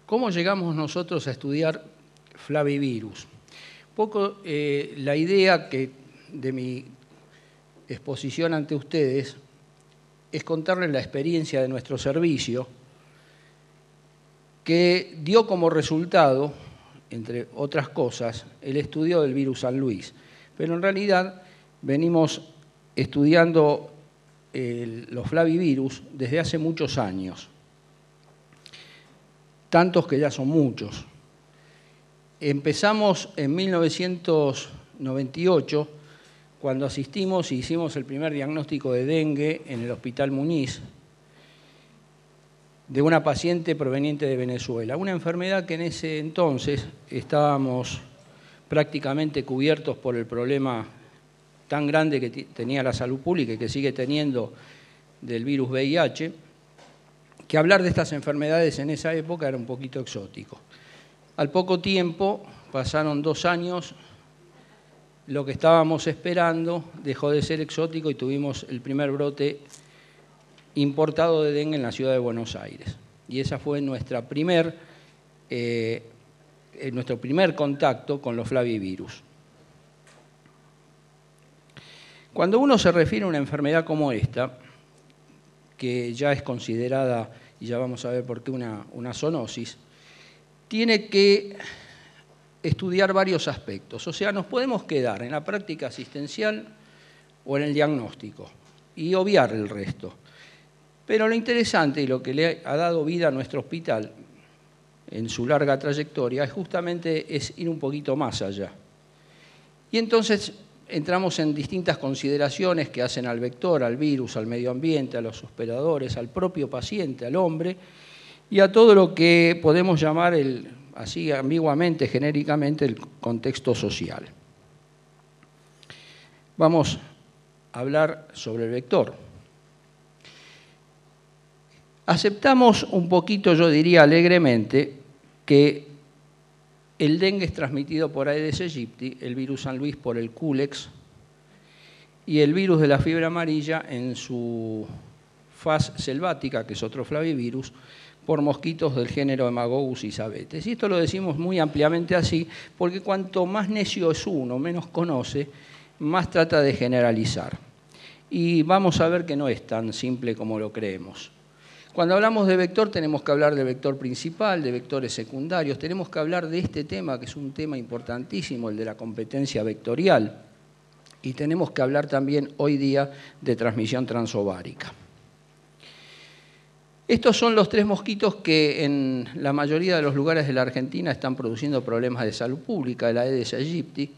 ¿Cómo llegamos nosotros a estudiar flavivirus? Un poco la idea de mi exposición ante ustedes es contarles la experiencia de nuestro servicio, que dio como resultado, entre otras cosas, el estudio del virus San Luis. Pero en realidad venimos estudiando los flavivirus desde hace muchos años, tantos que ya son muchos. Empezamos en 1998, cuando asistimos y hicimos el primer diagnóstico de dengue en el Hospital Muñiz, de una paciente proveniente de Venezuela, una enfermedad que en ese entonces estábamos prácticamente cubiertos por el problema tan grande que tenía la salud pública y que sigue teniendo del virus VIH, que hablar de estas enfermedades en esa época era un poquito exótico. Al poco tiempo, pasaron 2 años, lo que estábamos esperando dejó de ser exótico y tuvimos el primer brote importado de dengue en la ciudad de Buenos Aires. Y ese fue nuestro primer contacto con los flavivirus. Cuando uno se refiere a una enfermedad como esta, que ya es considerada, y ya vamos a ver por qué, una zoonosis, tiene que estudiar varios aspectos. O sea, nos podemos quedar en la práctica asistencial o en el diagnóstico y obviar el resto. Pero lo interesante y lo que le ha dado vida a nuestro hospital en su larga trayectoria es justamente ir un poquito más allá. Y entonces entramos en distintas consideraciones que hacen al vector, al virus, al medio ambiente, a los hospedadores, al propio paciente, al hombre, y a todo lo que podemos llamar, así ambiguamente, genéricamente, el contexto social. Vamos a hablar sobre el vector. Aceptamos un poquito, yo diría alegremente, que el dengue es transmitido por Aedes aegypti, el virus San Luis por el culex y el virus de la fiebre amarilla en su faz selvática, que es otro flavivirus, por mosquitos del género Haemococcus y Sabetes. Y esto lo decimos muy ampliamente así, porque cuanto más necio es uno, menos conoce, más trata de generalizar. Y vamos a ver que no es tan simple como lo creemos. Cuando hablamos de vector tenemos que hablar de vector principal, de vectores secundarios, tenemos que hablar de este tema, que es un tema importantísimo, el de la competencia vectorial, y tenemos que hablar también hoy día de transmisión transovárica. Estos son los 3 mosquitos que en la mayoría de los lugares de la Argentina están produciendo problemas de salud pública: el Aedes aegypti,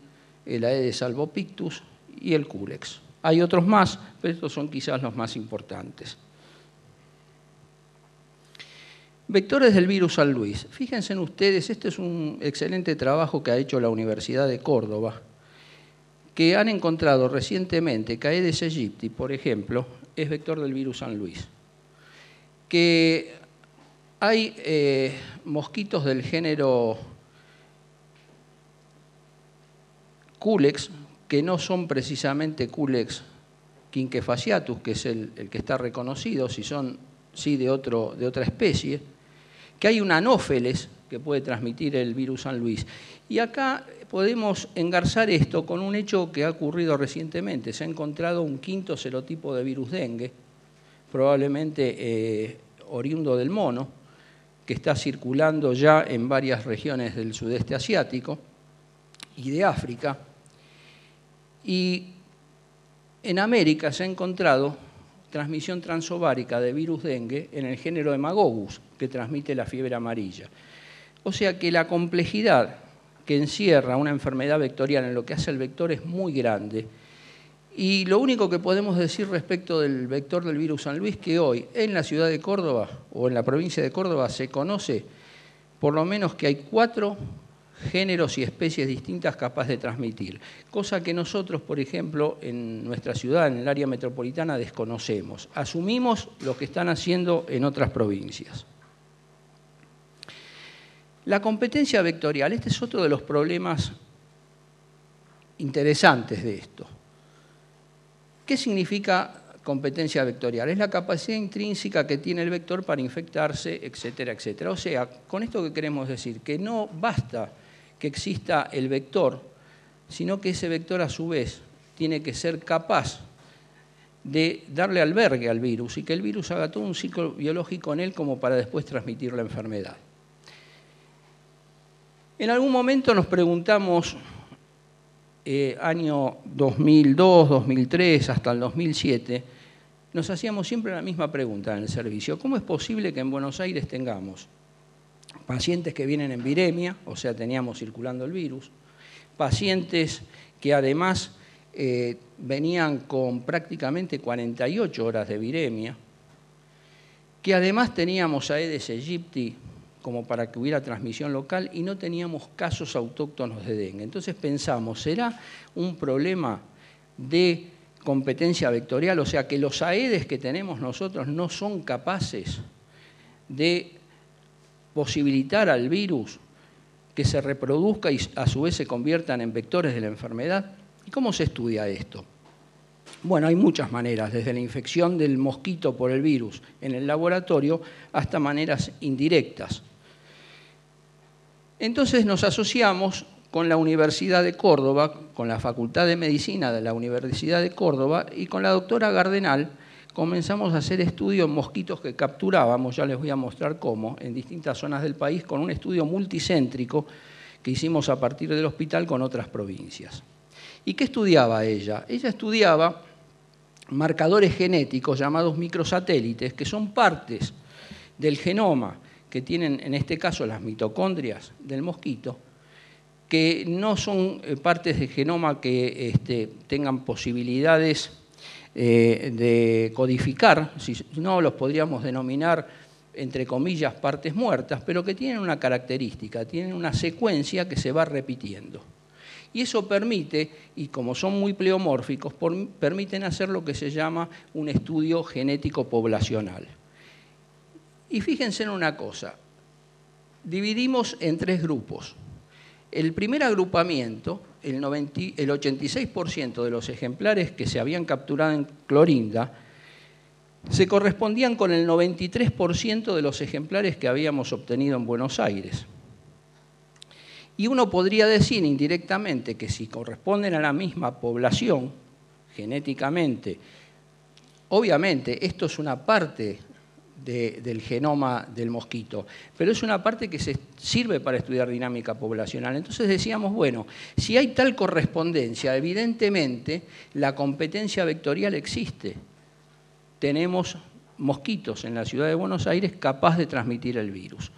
el Aedes albopictus y el culex. Hay otros más, pero estos son quizás los más importantes. Vectores del virus San Luis. Fíjense en ustedes, este es un excelente trabajo que ha hecho la Universidad de Córdoba, que han encontrado recientemente que Aedes aegypti, por ejemplo, es vector del virus San Luis. Que hay mosquitos del género culex, que no son precisamente culex quinquefasciatus, que es el que está reconocido, sí de otra especie, que hay un anófeles que puede transmitir el virus San Luis. Y acá podemos engarzar esto con un hecho que ha ocurrido recientemente. Se ha encontrado un 5º serotipo de virus dengue, probablemente oriundo del mono, que está circulando ya en varias regiones del sudeste asiático y de África. Y en América se ha encontrado transmisión transovárica de virus dengue en el género Haemococcus, que transmite la fiebre amarilla. O sea que la complejidad que encierra una enfermedad vectorial en lo que hace el vector es muy grande. Y lo único que podemos decir respecto del vector del virus San Luis, que hoy en la ciudad de Córdoba o en la provincia de Córdoba se conoce por lo menos que hay 4 géneros y especies distintas capaces de transmitir, cosa que nosotros, por ejemplo, en nuestra ciudad, en el área metropolitana, desconocemos. Asumimos lo que están haciendo en otras provincias. La competencia vectorial, este es otro de los problemas interesantes de esto. ¿Qué significa competencia vectorial, es la capacidad intrínseca que tiene el vector para infectarse, etcétera, etcétera. O sea, con esto que queremos decir, que no basta que exista el vector, sino que ese vector a su vez tiene que ser capaz de darle albergue al virus y que el virus haga todo un ciclo biológico en él como para después transmitir la enfermedad. En algún momento nos preguntamos, año 2002, 2003, hasta el 2007, nos hacíamos siempre la misma pregunta en el servicio. ¿Cómo es posible que en Buenos Aires tengamos pacientes que vienen en viremia, o sea, teníamos circulando el virus, pacientes que además venían con prácticamente 48 horas de viremia, que además teníamos Aedes aegypti como para que hubiera transmisión local y no teníamos casos autóctonos de dengue? Entonces pensamos, ¿será un problema de competencia vectorial? O sea, que los Aedes que tenemos nosotros no son capaces de posibilitar al virus que se reproduzca y a su vez se conviertan en vectores de la enfermedad. ¿Y cómo se estudia esto? Bueno, hay muchas maneras, desde la infección del mosquito por el virus en el laboratorio hasta maneras indirectas. Entonces nos asociamos con la Universidad de Córdoba, con la Facultad de Medicina de la Universidad de Córdoba y con la doctora Gardenal comenzamos a hacer estudios en mosquitos que capturábamos, ya les voy a mostrar cómo, en distintas zonas del país, con un estudio multicéntrico que hicimos a partir del hospital con otras provincias. ¿Y qué estudiaba ella? Ella estudiaba marcadores genéticos llamados microsatélites, que son partes del genoma que tienen, en este caso, las mitocondrias del mosquito, que no son partes del genoma que tengan posibilidades de codificar, si no los podríamos denominar, entre comillas, partes muertas, pero que tienen una característica, tienen una secuencia que se va repitiendo. Y eso permite, y como son muy pleomórficos, permiten hacer lo que se llama un estudio genético poblacional. Y fíjense en una cosa, dividimos en tres grupos. El primer agrupamiento, el 86% de los ejemplares que se habían capturado en Clorinda, se correspondían con el 93% de los ejemplares que habíamos obtenido en Buenos Aires. Y uno podría decir indirectamente que si corresponden a la misma población, genéticamente, obviamente esto es una parte del genoma del mosquito, pero es una parte que sirve para estudiar dinámica poblacional. Entonces decíamos, bueno, si hay tal correspondencia, evidentemente la competencia vectorial existe. Tenemos mosquitos en la ciudad de Buenos Aires capaz de transmitir el virus,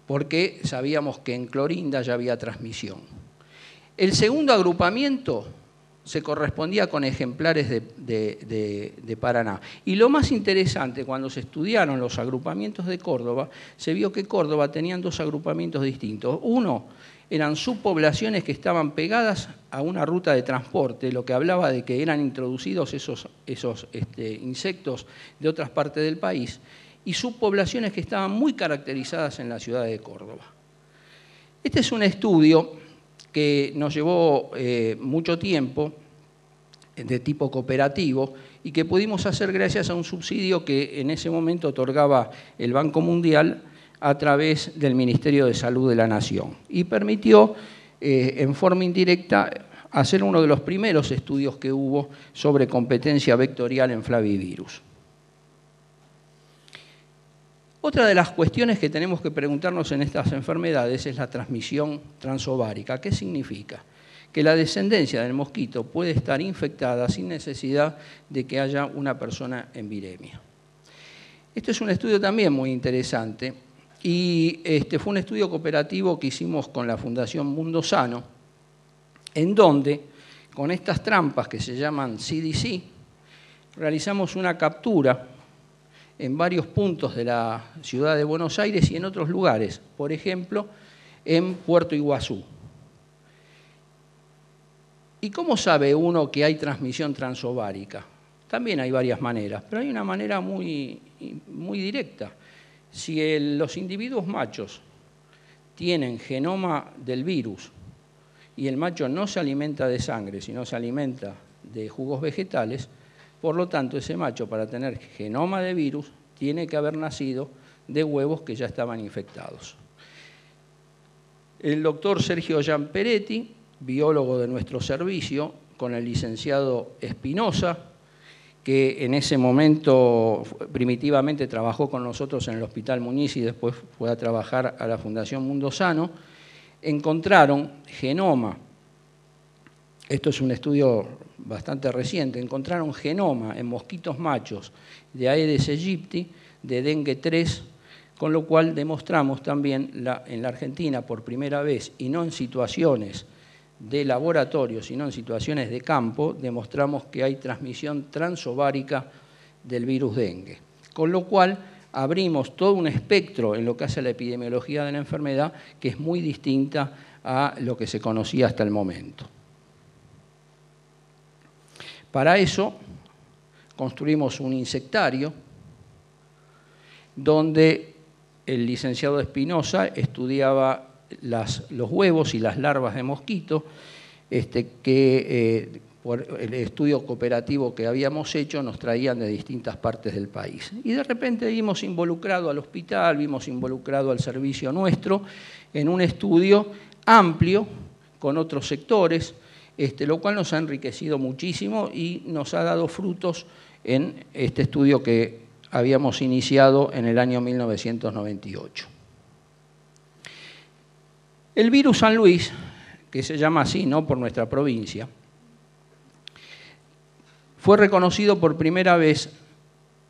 porque sabíamos que en Clorinda ya había transmisión. El segundo agrupamiento se correspondía con ejemplares de Paraná. Y lo más interesante, cuando se estudiaron los agrupamientos de Córdoba, se vio que Córdoba tenían dos agrupamientos distintos. Uno eran subpoblaciones que estaban pegadas a una ruta de transporte, lo que hablaba de que eran introducidos esos insectos de otras partes del país, y subpoblaciones que estaban muy caracterizadas en la ciudad de Córdoba. Este es un estudio que nos llevó mucho tiempo, de tipo cooperativo, y que pudimos hacer gracias a un subsidio que en ese momento otorgaba el Banco Mundial a través del Ministerio de Salud de la Nación. Y permitió, en forma indirecta, hacer uno de los primeros estudios que hubo sobre competencia vectorial en flavivirus. Otra de las cuestiones que tenemos que preguntarnos en estas enfermedades es la transmisión transovárica. ¿Qué significa? Que la descendencia del mosquito puede estar infectada sin necesidad de que haya una persona en viremia. Este es un estudio también muy interesante y fue un estudio cooperativo que hicimos con la Fundación Mundo Sano, en donde, con estas trampas que se llaman CDC, realizamos una captura en varios puntos de la ciudad de Buenos Aires y en otros lugares, por ejemplo, en Puerto Iguazú. ¿Y cómo sabe uno que hay transmisión transovárica? También hay varias maneras, pero hay una manera muy directa. Si los individuos machos tienen genoma del virus y el macho no se alimenta de sangre, sino se alimenta de jugos vegetales, Por lo tanto, ese macho, para tener genoma de virus, tiene que haber nacido de huevos que ya estaban infectados. El doctor Sergio Giamperetti, biólogo de nuestro servicio, con el licenciado Espinosa, que en ese momento primitivamente trabajó con nosotros en el Hospital Muñiz y después fue a trabajar a la Fundación Mundo Sano, encontraron genoma, esto es un estudio bastante reciente, encontraron genoma en mosquitos machos de Aedes aegypti, de dengue 3, con lo cual demostramos también en la Argentina por primera vez, y no en situaciones de laboratorio, sino en situaciones de campo, demostramos que hay transmisión transovárica del virus dengue. Con lo cual abrimos todo un espectro en lo que hace a la epidemiología de la enfermedad que es muy distinta a lo que se conocía hasta el momento. Para eso construimos un insectario donde el licenciado Espinosa estudiaba los huevos y las larvas de mosquito, que por el estudio cooperativo que habíamos hecho nos traían de distintas partes del país. Y de repente vimos involucrado al hospital, vimos involucrado al servicio nuestro en un estudio amplio con otros sectores, lo cual nos ha enriquecido muchísimo y nos ha dado frutos en este estudio que habíamos iniciado en el año 1998. El virus San Luis, que se llama así, no por nuestra provincia, fue reconocido por primera vez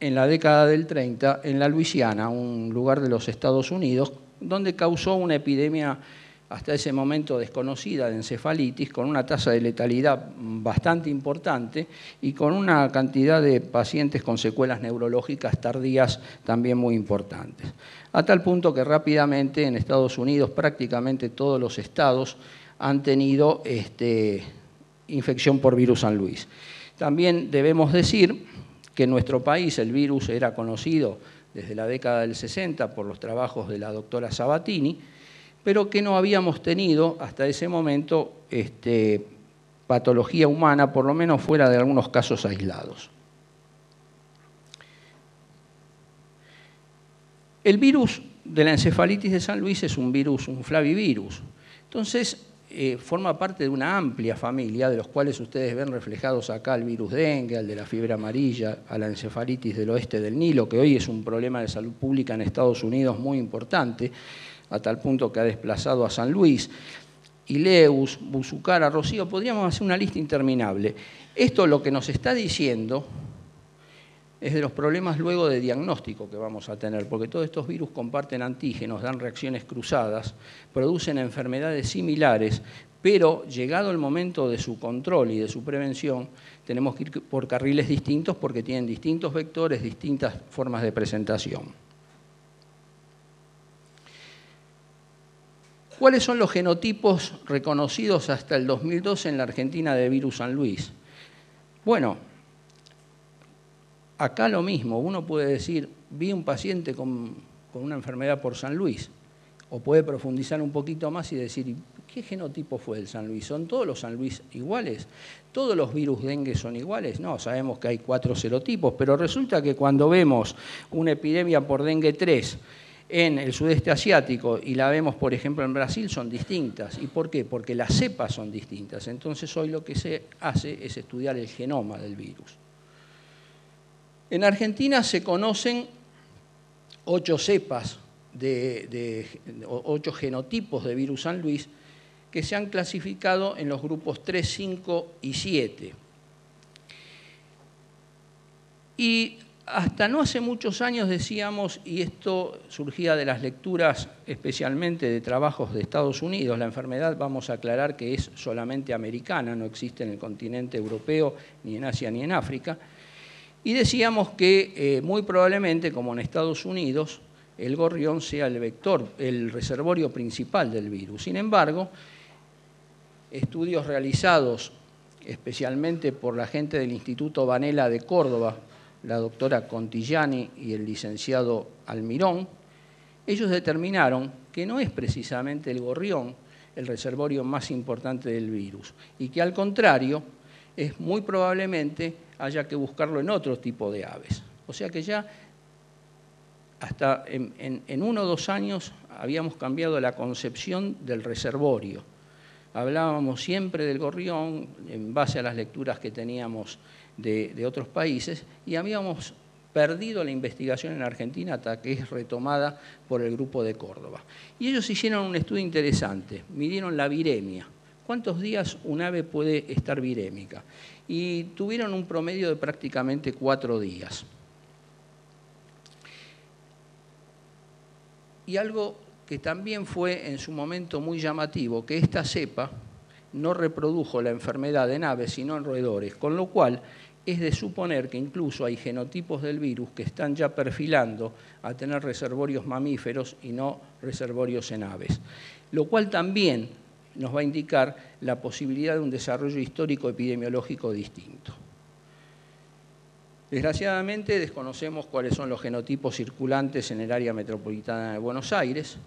en la década del 30 en la Luisiana, un lugar de los Estados Unidos, donde causó una epidemia hasta ese momento desconocida de encefalitis, con una tasa de letalidad bastante importante y con una cantidad de pacientes con secuelas neurológicas tardías también muy importantes. A tal punto que rápidamente en Estados Unidos prácticamente todos los estados han tenido infección por virus San Luis. También debemos decir que en nuestro país el virus era conocido desde la década del 60 por los trabajos de la doctora Sabatini, pero que no habíamos tenido hasta ese momento patología humana, por lo menos fuera de algunos casos aislados. El virus de la encefalitis de San Luis es un virus, un flavivirus. Entonces, forma parte de una amplia familia, de los cuales ustedes ven reflejados acá el virus dengue, al de la fiebre amarilla, a la encefalitis del oeste del Nilo, que hoy es un problema de salud pública en Estados Unidos muy importante, a tal punto que ha desplazado a San Luis, Ileus, Buzucara, Rocío, podríamos hacer una lista interminable. Esto lo que nos está diciendo es de los problemas luego de diagnóstico que vamos a tener, porque todos estos virus comparten antígenos, dan reacciones cruzadas, producen enfermedades similares, pero llegado el momento de su control y de su prevención, tenemos que ir por carriles distintos porque tienen distintos vectores, distintas formas de presentación. ¿Cuáles son los genotipos reconocidos hasta el 2012 en la Argentina de virus San Luis? Bueno, acá lo mismo, uno puede decir, vi un paciente con una enfermedad por San Luis, o puede profundizar un poquito más y decir, ¿qué genotipo fue el San Luis? ¿Son todos los San Luis iguales? ¿Todos los virus dengue son iguales? No, sabemos que hay 4 serotipos, pero resulta que cuando vemos una epidemia por dengue 3 en el sudeste asiático y la vemos, por ejemplo, en Brasil, son distintas. ¿Y por qué? Porque las cepas son distintas. Entonces hoy lo que se hace es estudiar el genoma del virus. En Argentina se conocen 8 cepas, 8 genotipos de virus San Luis que se han clasificado en los grupos 3, 5 y 7. Y hasta no hace muchos años decíamos, y esto surgía de las lecturas especialmente de trabajos de Estados Unidos, la enfermedad vamos a aclarar que es solamente americana, no existe en el continente europeo, ni en Asia ni en África, y decíamos que muy probablemente, como en Estados Unidos, el gorrión sea el vector, el reservorio principal del virus. Sin embargo, estudios realizados especialmente por la gente del Instituto Vanela de Córdoba, la doctora Contigliani y el licenciado Almirón, ellos determinaron que no es precisamente el gorrión el reservorio más importante del virus y que al contrario es muy probablemente haya que buscarlo en otro tipo de aves. O sea que ya hasta en 1 o 2 años habíamos cambiado la concepción del reservorio. Hablábamos siempre del gorrión en base a las lecturas que teníamos de otros países y habíamos perdido la investigación en Argentina hasta que es retomada por el Grupo de Córdoba. Y ellos hicieron un estudio interesante, midieron la viremia. ¿Cuántos días un ave puede estar virémica? Y tuvieron un promedio de prácticamente 4 días. Y algo que también fue en su momento muy llamativo, que esta cepa no reprodujo la enfermedad en aves, sino en roedores, con lo cual es de suponer que incluso hay genotipos del virus que están ya perfilando a tener reservorios mamíferos y no reservorios en aves, lo cual también nos va a indicar la posibilidad de un desarrollo histórico epidemiológico distinto. Desgraciadamente desconocemos cuáles son los genotipos circulantes en el área metropolitana de Buenos Aires.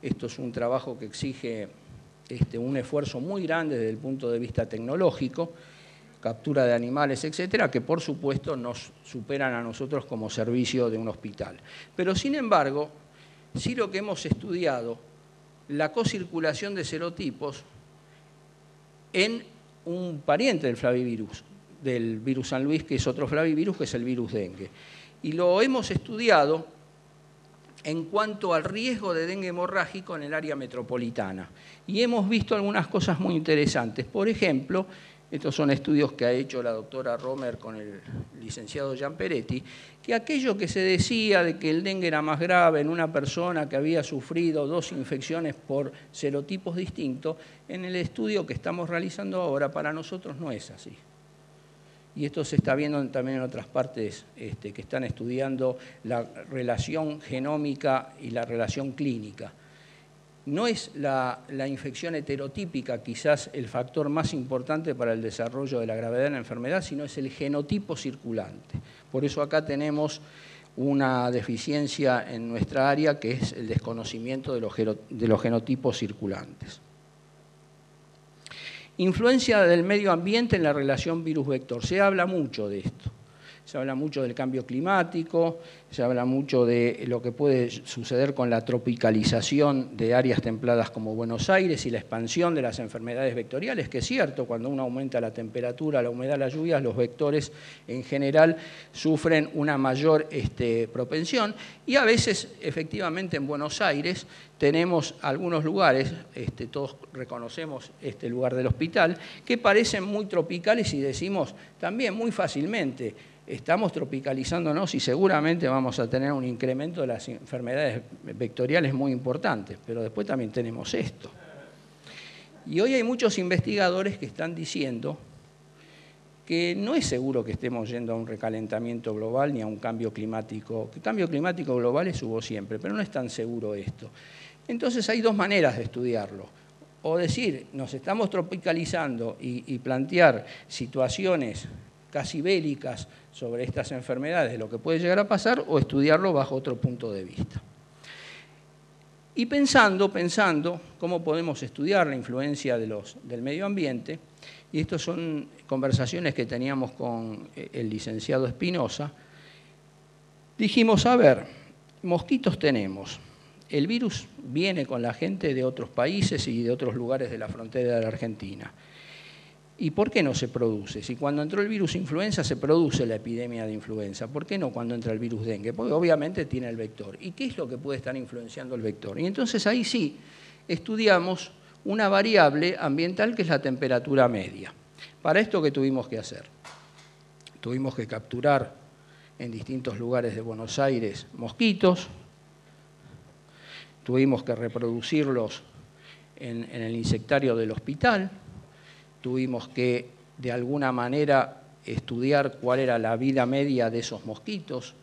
Esto es un trabajo que exige un esfuerzo muy grande desde el punto de vista tecnológico, captura de animales, etcétera, que por supuesto nos superan a nosotros como servicio de un hospital. Pero sin embargo, sí lo que hemos estudiado, la cocirculación de serotipos en un pariente del flavivirus, del virus San Luis, que es otro flavivirus, que es el virus dengue. Y lo hemos estudiado en cuanto al riesgo de dengue hemorrágico en el área metropolitana. Y hemos visto algunas cosas muy interesantes. Por ejemplo, estos son estudios que ha hecho la doctora Romer con el licenciado Giamperetti, que aquello que se decía de que el dengue era más grave en una persona que había sufrido 2 infecciones por serotipos distintos, en el estudio que estamos realizando ahora para nosotros no es así. Y esto se está viendo también en otras partes que están estudiando la relación genómica y la relación clínica. No es la infección heterotípica quizás el factor más importante para el desarrollo de la gravedad de la enfermedad, sino es el genotipo circulante. Por eso acá tenemos una deficiencia en nuestra área que es el desconocimiento de los genotipos circulantes. Influencia del medio ambiente en la relación virus-vector. Se habla mucho de esto. Se habla mucho del cambio climático, se habla mucho de lo que puede suceder con la tropicalización de áreas templadas como Buenos Aires y la expansión de las enfermedades vectoriales, que es cierto, cuando uno aumenta la temperatura, la humedad, las lluvias, los vectores en general sufren una mayor propensión y a veces, efectivamente, en Buenos Aires tenemos algunos lugares, todos reconocemos este lugar del hospital, que parecen muy tropicales y decimos también muy fácilmente, estamos tropicalizándonos y seguramente vamos a tener un incremento de las enfermedades vectoriales muy importantes, pero después también tenemos esto. Y hoy hay muchos investigadores que están diciendo que no es seguro que estemos yendo a un recalentamiento global ni a un cambio climático. El cambio climático global hubo siempre, pero no es tan seguro esto. Entonces hay 2 maneras de estudiarlo. O decir, nos estamos tropicalizando y plantear situaciones casi bélicas sobre estas enfermedades, de lo que puede llegar a pasar, o estudiarlo bajo otro punto de vista. Y pensando cómo podemos estudiar la influencia del medio ambiente, y estas son conversaciones que teníamos con el licenciado Espinosa, dijimos, a ver, mosquitos tenemos, el virus viene con la gente de otros países y de otros lugares de la frontera de la Argentina. ¿Y por qué no se produce? Si cuando entró el virus influenza se produce la epidemia de influenza, ¿por qué no cuando entra el virus dengue? Porque obviamente tiene el vector. ¿Y qué es lo que puede estar influenciando el vector? Y entonces ahí sí estudiamos una variable ambiental que es la temperatura media. Para esto, ¿qué tuvimos que hacer? Tuvimos que capturar en distintos lugares de Buenos Aires mosquitos, tuvimos que reproducirlos en el insectario del hospital, tuvimos que, de alguna manera, estudiar cuál era la vida media de esos mosquitos,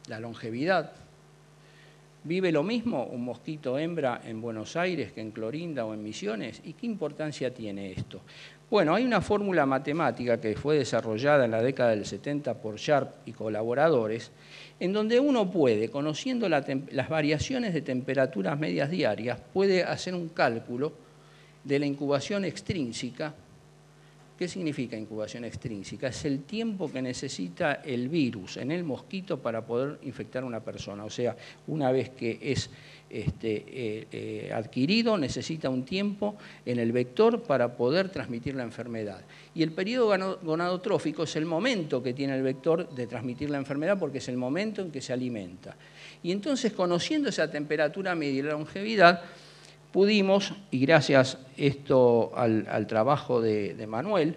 la longevidad. ¿Vive lo mismo un mosquito hembra en Buenos Aires que en Clorinda o en Misiones? ¿Y qué importancia tiene esto? Bueno, hay una fórmula matemática que fue desarrollada en la década del 70 por Sharp y colaboradores, en donde uno puede, conociendo las variaciones de temperaturas medias diarias, puede hacer un cálculo de la incubación extrínseca, ¿Qué significa incubación extrínseca? Es el tiempo que necesita el virus en el mosquito para poder infectar a una persona. O sea, una vez que es adquirido, necesita un tiempo en el vector para poder transmitir la enfermedad. Y el periodo gonadotrófico es el momento que tiene el vector de transmitir la enfermedad porque es el momento en que se alimenta. Y entonces, conociendo esa temperatura media y la longevidad, pudimos, y gracias al trabajo de Manuel,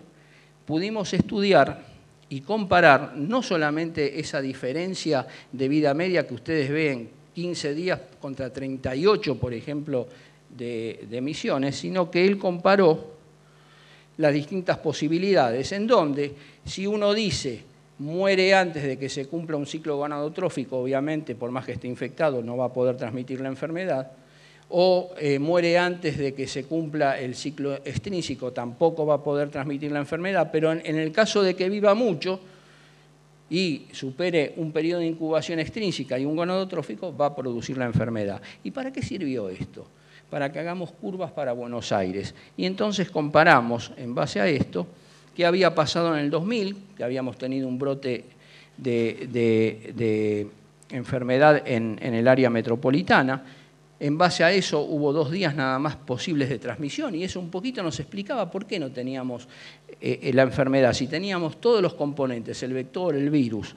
pudimos estudiar y comparar no solamente esa diferencia de vida media que ustedes ven, 15 días contra 38, por ejemplo, de emisiones, sino que él comparó las distintas posibilidades, en donde si uno dice muere antes de que se cumpla un ciclo gonadotrófico, obviamente, por más que esté infectado, no va a poder transmitir la enfermedad, o muere antes de que se cumpla el ciclo extrínseco, tampoco va a poder transmitir la enfermedad, pero en el caso de que viva mucho y supere un periodo de incubación extrínseca y un gonadotrófico, va a producir la enfermedad. ¿Y para qué sirvió esto? Para que hagamos curvas para Buenos Aires. Y entonces comparamos, en base a esto, qué había pasado en el 2000, que habíamos tenido un brote de enfermedad en el área metropolitana. En base a eso hubo 2 días nada más posibles de transmisión y eso un poquito nos explicaba por qué no teníamos la enfermedad. Si teníamos todos los componentes, el vector, el virus.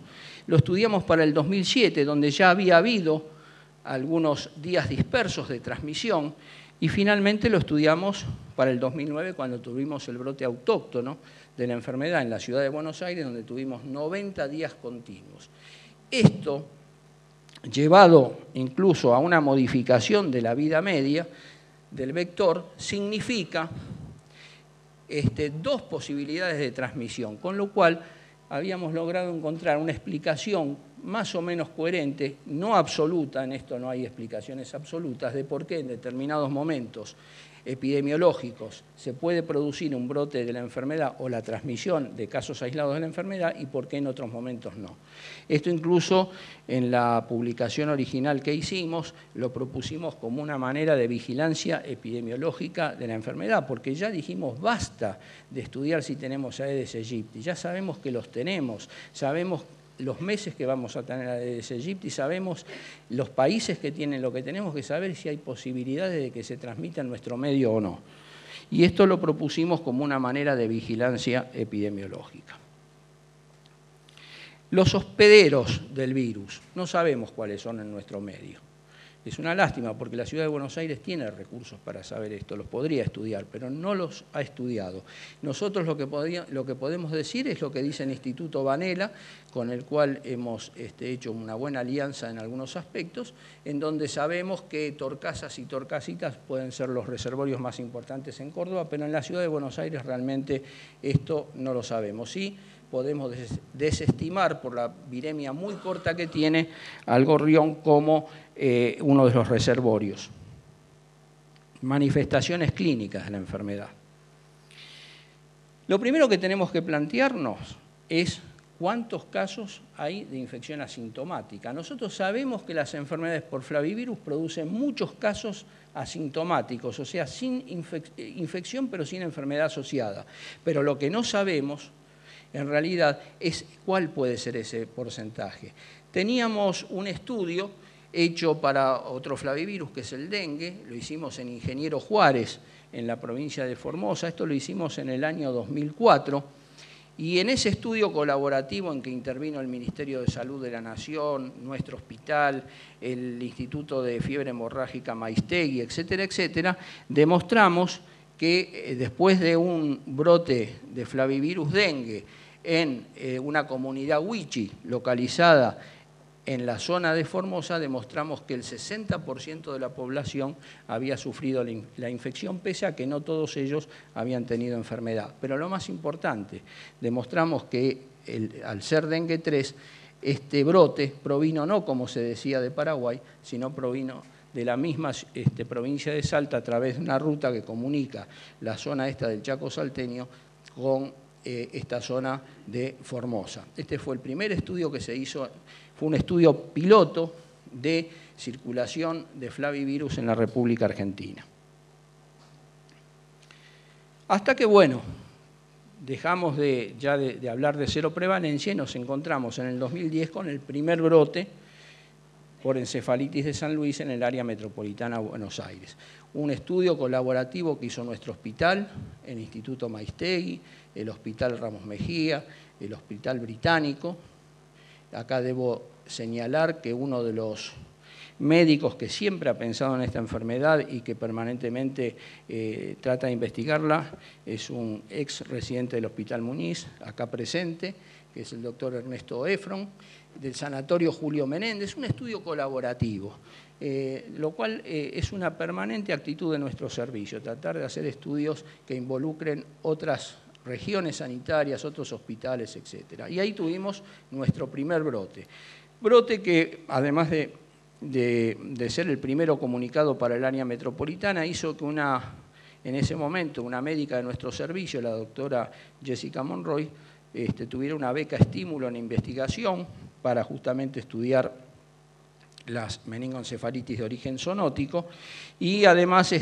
Lo estudiamos para el 2007, donde ya había habido algunos días dispersos de transmisión y finalmente lo estudiamos para el 2009 cuando tuvimos el brote autóctono de la enfermedad en la ciudad de Buenos Aires, donde tuvimos 90 días continuos. Esto, llevado incluso a una modificación de la vida media del vector, significa 2 posibilidades de transmisión, con lo cual habíamos logrado encontrar una explicación más o menos coherente, no absoluta, en esto no hay explicaciones absolutas, de por qué en determinados momentos epidemiológicos se puede producir un brote de la enfermedad o la transmisión de casos aislados de la enfermedad y por qué en otros momentos no. Esto incluso en la publicación original que hicimos lo propusimos como una manera de vigilancia epidemiológica de la enfermedad, porque ya dijimos basta de estudiar si tenemos Aedes aegypti, ya sabemos que los tenemos, sabemos los meses que vamos a tener Aedes aegypti, sabemos los países que tienen lo que tenemos que saber si hay posibilidades de que se transmita en nuestro medio o no. Y esto lo propusimos como una manera de vigilancia epidemiológica. Los hospederos del virus, no sabemos cuáles son en nuestro medio. Es una lástima porque la ciudad de Buenos Aires tiene recursos para saber esto, los podría estudiar, pero no los ha estudiado. Nosotros lo que podemos decir es lo que dice el Instituto Vanela, con el cual hemos hecho una buena alianza en algunos aspectos, en donde sabemos que Torcasas y Torcasitas pueden ser los reservorios más importantes en Córdoba, pero en la ciudad de Buenos Aires realmente esto no lo sabemos. Sí, podemos desestimar por la viremia muy corta que tiene al gorrión como uno de los reservorios. Manifestaciones clínicas de la enfermedad. Lo primero que tenemos que plantearnos es cuántos casos hay de infección asintomática. Nosotros sabemos que las enfermedades por flavivirus producen muchos casos asintomáticos, o sea, sin infección pero sin enfermedad asociada. Pero lo que no sabemos en realidad es cuál puede ser ese porcentaje. Teníamos un estudio hecho para otro flavivirus, que es el dengue, lo hicimos en Ingeniero Juárez, en la provincia de Formosa, esto lo hicimos en el año 2004, y en ese estudio colaborativo en que intervino el Ministerio de Salud de la Nación, nuestro hospital, el Instituto de Fiebre Hemorrágica Maiztegui, etcétera, etcétera, demostramos que después de un brote de flavivirus dengue en una comunidad huichi localizada en la zona de Formosa, demostramos que el 60% de la población había sufrido la infección, pese a que no todos ellos habían tenido enfermedad. Pero lo más importante, demostramos que al ser dengue 3, este brote provino no, como se decía, de Paraguay, sino provino de la misma provincia de Salta a través de una ruta que comunica la zona esta del Chaco salteño con esta zona de Formosa. Este fue el primer estudio que se hizo, fue un estudio piloto de circulación de flavivirus en la República Argentina. Hasta que, bueno, dejamos ya de hablar de cero prevalencia y nos encontramos en el 2010 con el primer brote por encefalitis de San Luis en el área metropolitana de Buenos Aires. Un estudio colaborativo que hizo nuestro hospital, el Instituto Maistegui, el Hospital Ramos Mejía, el Hospital Británico. Acá debo señalar que uno de los médicos que siempre ha pensado en esta enfermedad y que permanentemente trata de investigarla es un ex residente del Hospital Muniz, acá presente, que es el doctor Ernesto Efron, del Sanatorio Julio Menéndez, un estudio colaborativo, lo cual es una permanente actitud de nuestro servicio, tratar de hacer estudios que involucren otras regiones sanitarias, otros hospitales, etc. Y ahí tuvimos nuestro primer brote. Brote que, además de ser el primero comunicado para el área metropolitana, hizo que en ese momento una médica de nuestro servicio, la doctora Jessica Monroy, tuviera una beca estímulo en investigación para justamente estudiar las meningoencefalitis de origen zoonótico y además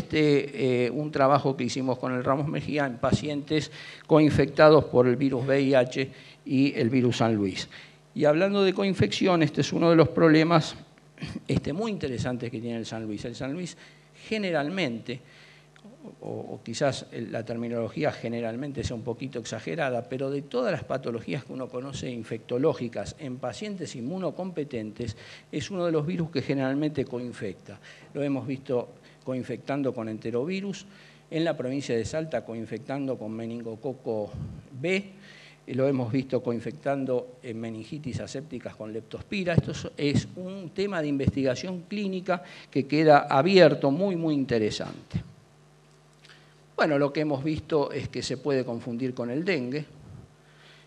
un trabajo que hicimos con el Ramos Mejía en pacientes coinfectados por el virus VIH y el virus San Luis. Y hablando de coinfección, este es uno de los problemas muy interesantes que tiene el San Luis. El San Luis generalmente, o quizás la terminología generalmente sea un poquito exagerada, pero de todas las patologías que uno conoce infectológicas en pacientes inmunocompetentes, es uno de los virus que generalmente coinfecta. Lo hemos visto coinfectando con enterovirus, en la provincia de Salta coinfectando con meningococo B, lo hemos visto coinfectando en meningitis asépticas con leptospira. Esto es un tema de investigación clínica que queda abierto, muy interesante. Bueno, lo que hemos visto es que se puede confundir con el dengue,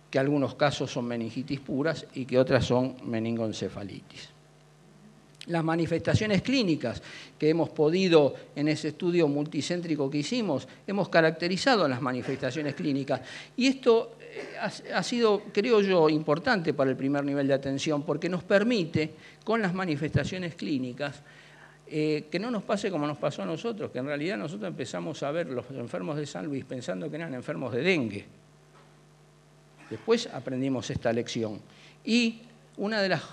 que algunos casos son meningitis puras y que otras son meningoencefalitis. Las manifestaciones clínicas que hemos podido, en ese estudio multicéntrico que hicimos, hemos caracterizado las manifestaciones clínicas. Y esto ha sido, creo yo, importante para el primer nivel de atención porque nos permite, con las manifestaciones clínicas, que no nos pase como nos pasó a nosotros, que en realidad nosotros empezamos a ver los enfermos de San Luis pensando que eran enfermos de dengue. Después aprendimos esta lección. Y una de las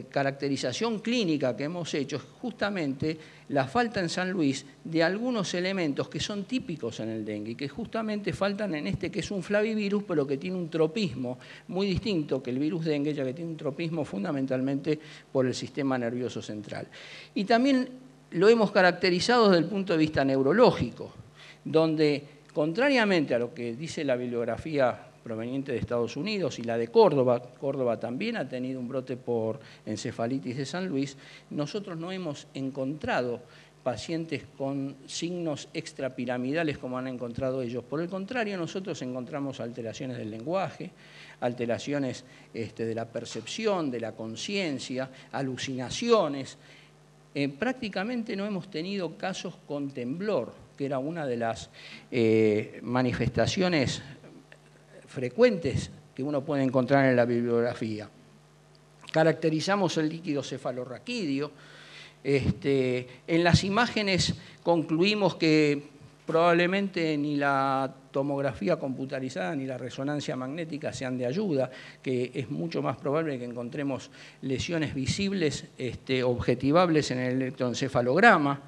caracterizaciones clínicas que hemos hecho es justamente la falta en San Luis de algunos elementos que son típicos en el dengue y que justamente faltan en que es un flavivirus, pero que tiene un tropismo muy distinto que el virus dengue, ya que tiene un tropismo fundamentalmente por el sistema nervioso central. Y también lo hemos caracterizado desde el punto de vista neurológico, donde, contrariamente a lo que dice la bibliografía proveniente de Estados Unidos y la de Córdoba, Córdoba también ha tenido un brote por encefalitis de San Luis, nosotros no hemos encontrado pacientes con signos extrapiramidales como han encontrado ellos. Por el contrario, nosotros encontramos alteraciones del lenguaje, alteraciones de la percepción, de la conciencia, alucinaciones. Prácticamente no hemos tenido casos con temblor, que era una de las manifestaciones frecuentes que uno puede encontrar en la bibliografía. Caracterizamos el líquido cefalorraquídeo. En las imágenes concluimos que probablemente ni la tomografía computarizada ni la resonancia magnética sean de ayuda, que es mucho más probable que encontremos lesiones visibles, objetivables en el electroencefalograma.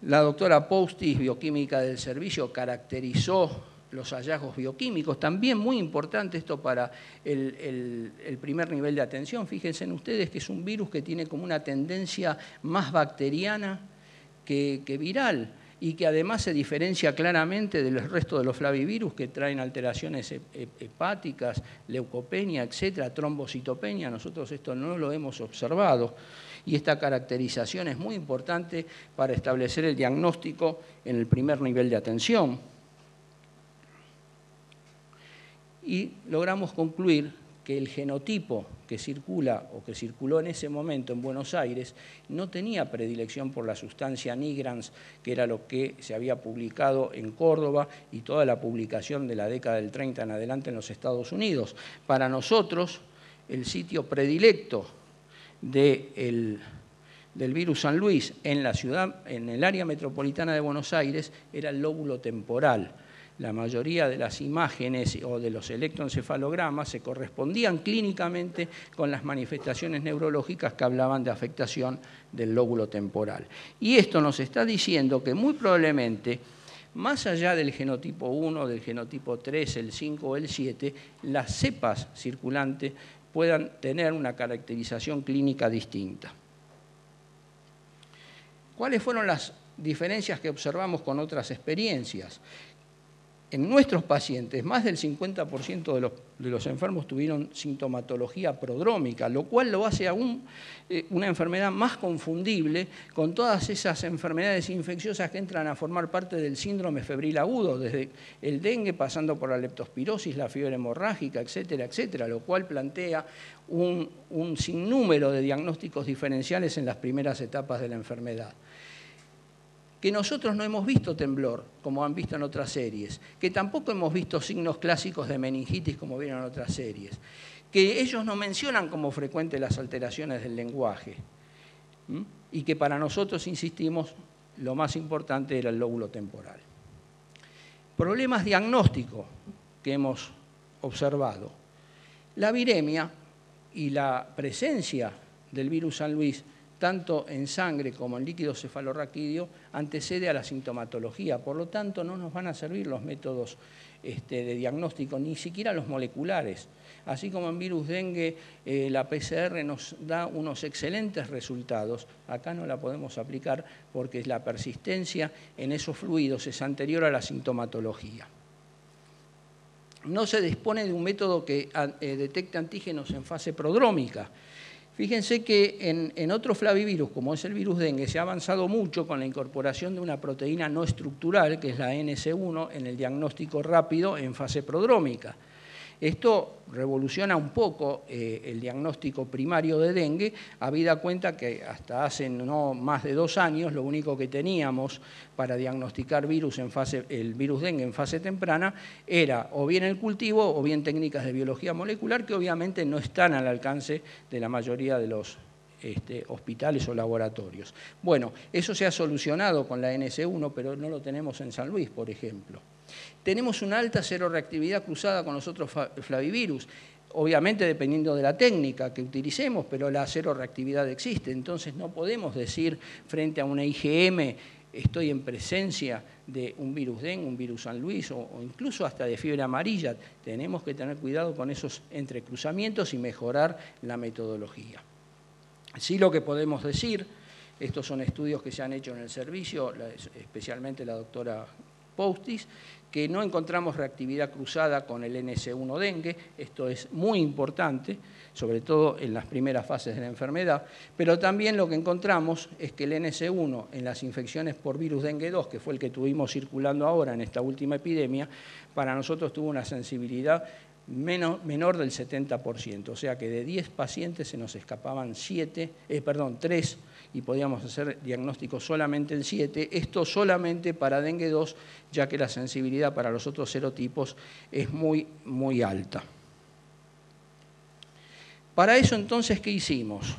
La doctora Poustis, bioquímica del servicio, caracterizó los hallazgos bioquímicos. También muy importante esto para el primer nivel de atención. Fíjense en ustedes que es un virus que tiene como una tendencia más bacteriana que viral y que además se diferencia claramente del resto de los flavivirus que traen alteraciones hepáticas, leucopenia, etcétera, trombocitopenia. Nosotros esto no lo hemos observado. Y esta caracterización es muy importante para establecer el diagnóstico en el primer nivel de atención. Y logramos concluir que el genotipo que circula o que circuló en ese momento en Buenos Aires no tenía predilección por la sustancia nigrans, que era lo que se había publicado en Córdoba y toda la publicación de la década del 30 en adelante en los Estados Unidos. Para nosotros, el sitio predilecto del virus San Luis en la ciudad, en el área metropolitana de Buenos Aires, era el lóbulo temporal. la mayoría de las imágenes o de los electroencefalogramas se correspondían clínicamente con las manifestaciones neurológicas que hablaban de afectación del lóbulo temporal. Y esto nos está diciendo que muy probablemente, más allá del genotipo 1, del genotipo 3, el 5 o el 7, las cepas circulantes puedan tener una caracterización clínica distinta. ¿Cuáles fueron las diferencias que observamos con otras experiencias? En nuestros pacientes, más del 50% de los enfermos tuvieron sintomatología prodrómica, lo cual lo hace aún una enfermedad más confundible con todas esas enfermedades infecciosas que entran a formar parte del síndrome febril agudo, desde el dengue pasando por la leptospirosis, la fiebre hemorrágica, etcétera, etcétera, lo cual plantea un sinnúmero de diagnósticos diferenciales en las primeras etapas de la enfermedad. Que nosotros no hemos visto temblor, como han visto en otras series, que tampoco hemos visto signos clásicos de meningitis, como vieron en otras series, que ellos no mencionan como frecuente las alteraciones del lenguaje, y que para nosotros, insistimos, lo más importante era el lóbulo temporal. Problemas diagnósticos que hemos observado. La viremia y la presencia del virus San Luis tanto en sangre como en líquido cefalorraquídeo, antecede a la sintomatología. Por lo tanto, no nos van a servir los métodos de diagnóstico, ni siquiera los moleculares. Así como en virus dengue, la PCR nos da unos excelentes resultados, acá no la podemos aplicar porque la persistencia en esos fluidos es anterior a la sintomatología. No se dispone de un método que detecte antígenos en fase prodrómica. Fíjense que en otro flavivirus, como es el virus dengue, se ha avanzado mucho con la incorporación de una proteína no estructural, que es la NC1, en el diagnóstico rápido en fase prodrómica. Esto revoluciona un poco el diagnóstico primario de dengue, habida cuenta que hasta hace no más de 2 años lo único que teníamos para diagnosticar el virus dengue en fase temprana era o bien el cultivo o bien técnicas de biología molecular que obviamente no están al alcance de la mayoría de los hospitales o laboratorios. Bueno, eso se ha solucionado con la NC1, pero no lo tenemos en San Luis, por ejemplo. Tenemos una alta seroreactividad cruzada con los otros flavivirus, obviamente dependiendo de la técnica que utilicemos, pero la seroreactividad existe, entonces no podemos decir frente a una IgM estoy en presencia de un virus dengue, un virus San Luis o incluso hasta de fiebre amarilla. Tenemos que tener cuidado con esos entrecruzamientos y mejorar la metodología. Sí, lo que podemos decir, estos son estudios que se han hecho en el servicio, especialmente la doctora Poustis, que no encontramos reactividad cruzada con el NC1 dengue, esto es muy importante, sobre todo en las primeras fases de la enfermedad, pero también lo que encontramos es que el NC1 en las infecciones por virus dengue 2, que fue el que tuvimos circulando ahora en esta última epidemia, para nosotros tuvo una sensibilidad menor del 70%, o sea que de 10 pacientes se nos escapaban 3 y podíamos hacer diagnóstico solamente el 7, esto solamente para dengue 2, ya que la sensibilidad para los otros serotipos es muy, muy alta. Para eso entonces, ¿qué hicimos?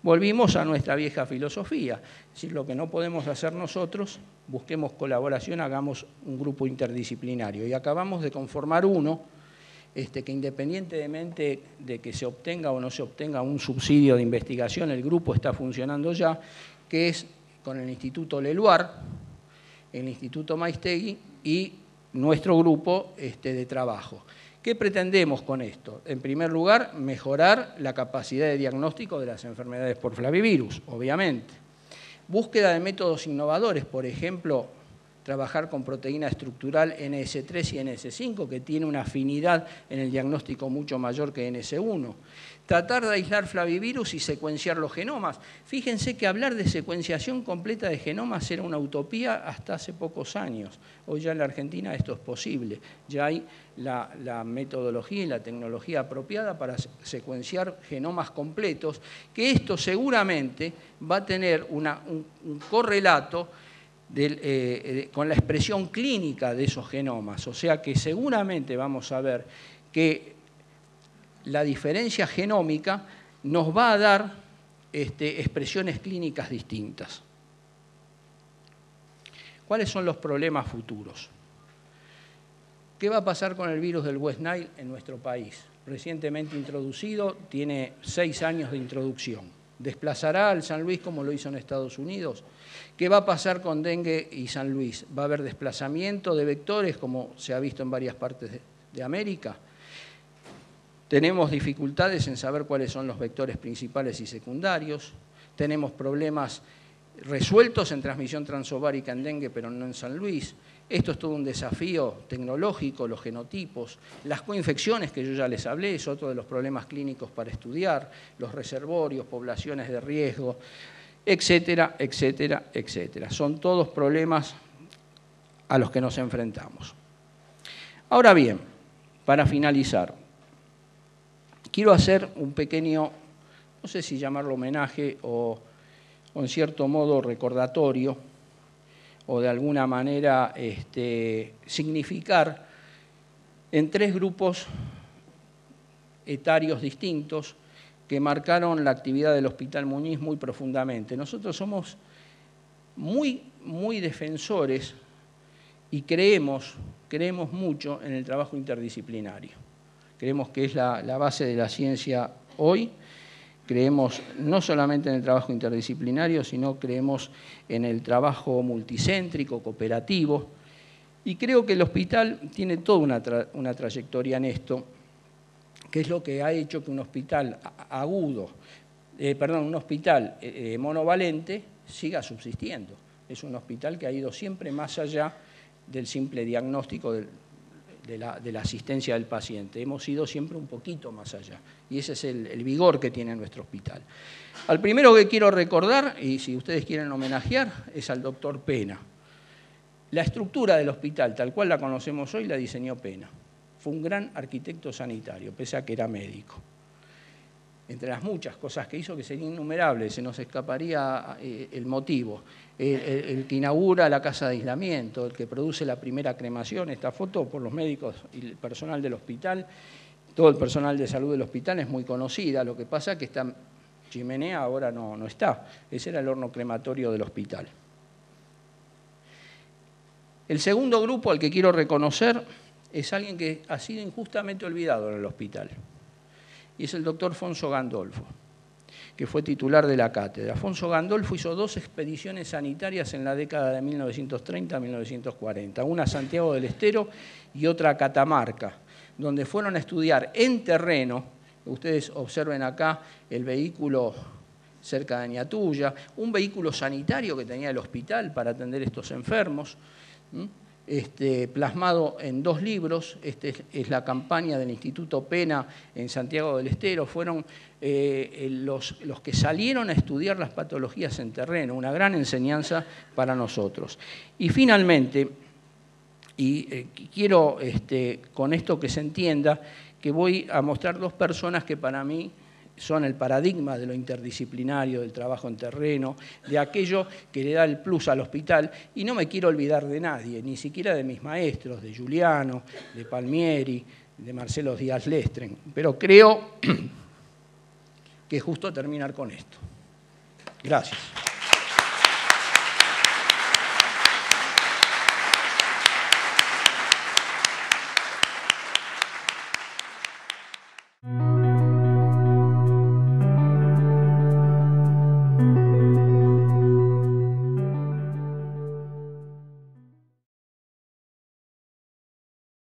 Volvimos a nuestra vieja filosofía, es decir, lo que no podemos hacer nosotros, busquemos colaboración, hagamos un grupo interdisciplinario y acabamos de conformar uno que independientemente de que se obtenga o no se obtenga un subsidio de investigación, el grupo está funcionando ya, que es con el Instituto Leluar, el Instituto Maistegui y nuestro grupo de trabajo. ¿Qué pretendemos con esto? En primer lugar, mejorar la capacidad de diagnóstico de las enfermedades por flavivirus, obviamente. Búsqueda de métodos innovadores, por ejemplo, trabajar con proteína estructural NS3 y NS5, que tiene una afinidad en el diagnóstico mucho mayor que NS1. Tratar de aislar flavivirus y secuenciar los genomas. Fíjense que hablar de secuenciación completa de genomas era una utopía hasta hace pocos años. Hoy ya en la Argentina esto es posible. Ya hay la metodología y la tecnología apropiada para secuenciar genomas completos, que esto seguramente va a tener un correlato con la expresión clínica de esos genomas. O sea que seguramente vamos a ver que la diferencia genómica nos va a dar expresiones clínicas distintas. ¿Cuáles son los problemas futuros? ¿Qué va a pasar con el virus del West Nile en nuestro país? Recientemente introducido, tiene 6 años de introducción. ¿Desplazará al San Luis como lo hizo en Estados Unidos? ¿Qué va a pasar con dengue y San Luis? ¿Va a haber desplazamiento de vectores como se ha visto en varias partes de América? Tenemos dificultades en saber cuáles son los vectores principales y secundarios. Tenemos problemas resueltos en transmisión transovárica en dengue, pero no en San Luis. Esto es todo un desafío tecnológico, los genotipos, las coinfecciones que yo ya les hablé, es otro de los problemas clínicos para estudiar, los reservorios, poblaciones de riesgo, etcétera, etcétera, etcétera. Son todos problemas a los que nos enfrentamos. Ahora bien, para finalizar, quiero hacer un pequeño, no sé si llamarlo homenaje o en cierto modo recordatorio, o de alguna manera significar en 3 grupos etarios distintos que marcaron la actividad del Hospital Muñiz muy profundamente. Nosotros somos muy defensores y creemos mucho en el trabajo interdisciplinario. Creemos que es la base de la ciencia hoy. Creemos no solamente en el trabajo interdisciplinario, sino creemos en el trabajo multicéntrico, cooperativo. Y creo que el hospital tiene toda una trayectoria en esto, que es lo que ha hecho que un hospital un hospital monovalente siga subsistiendo. Es un hospital que ha ido siempre más allá del simple diagnóstico de la asistencia del paciente. Hemos ido siempre un poquito más allá. Y ese es el vigor que tiene nuestro hospital. Al primero que quiero recordar, y si ustedes quieren homenajear, es al doctor Pena. La estructura del hospital, tal cual la conocemos hoy, la diseñó Pena. Fue un gran arquitecto sanitario, pese a que era médico. Entre las muchas cosas que hizo, que serían innumerables, se nos escaparía el motivo. El que inaugura la casa de aislamiento, el que produce la primera cremación, esta foto por los médicos y el personal del hospital, todo el personal de salud del hospital es muy conocida, lo que pasa es que esta chimenea ahora no está, ese era el horno crematorio del hospital. El segundo grupo al que quiero reconocer es alguien que ha sido injustamente olvidado en el hospital, y es el doctor Fonso Gandolfo, que fue titular de la cátedra. Fonso Gandolfo hizo 2 expediciones sanitarias en la década de 1930 a 1940, una a Santiago del Estero y otra a Catamarca, donde fueron a estudiar en terreno, ustedes observen acá el vehículo cerca de Añatuya, un vehículo sanitario que tenía el hospital para atender a estos enfermos, plasmado en 2 libros. Es la campaña del Instituto Pena en Santiago del Estero. Fueron los que salieron a estudiar las patologías en terreno, una gran enseñanza para nosotros. Y finalmente, quiero con esto que se entienda, que voy a mostrar 2 personas que para mí son el paradigma de lo interdisciplinario, del trabajo en terreno, de aquello que le da el plus al hospital. Y no me quiero olvidar de nadie, ni siquiera de mis maestros, de Giuliano, de Palmieri, de Marcelo Díaz Lestren. Pero creo que es justo terminar con esto. Gracias.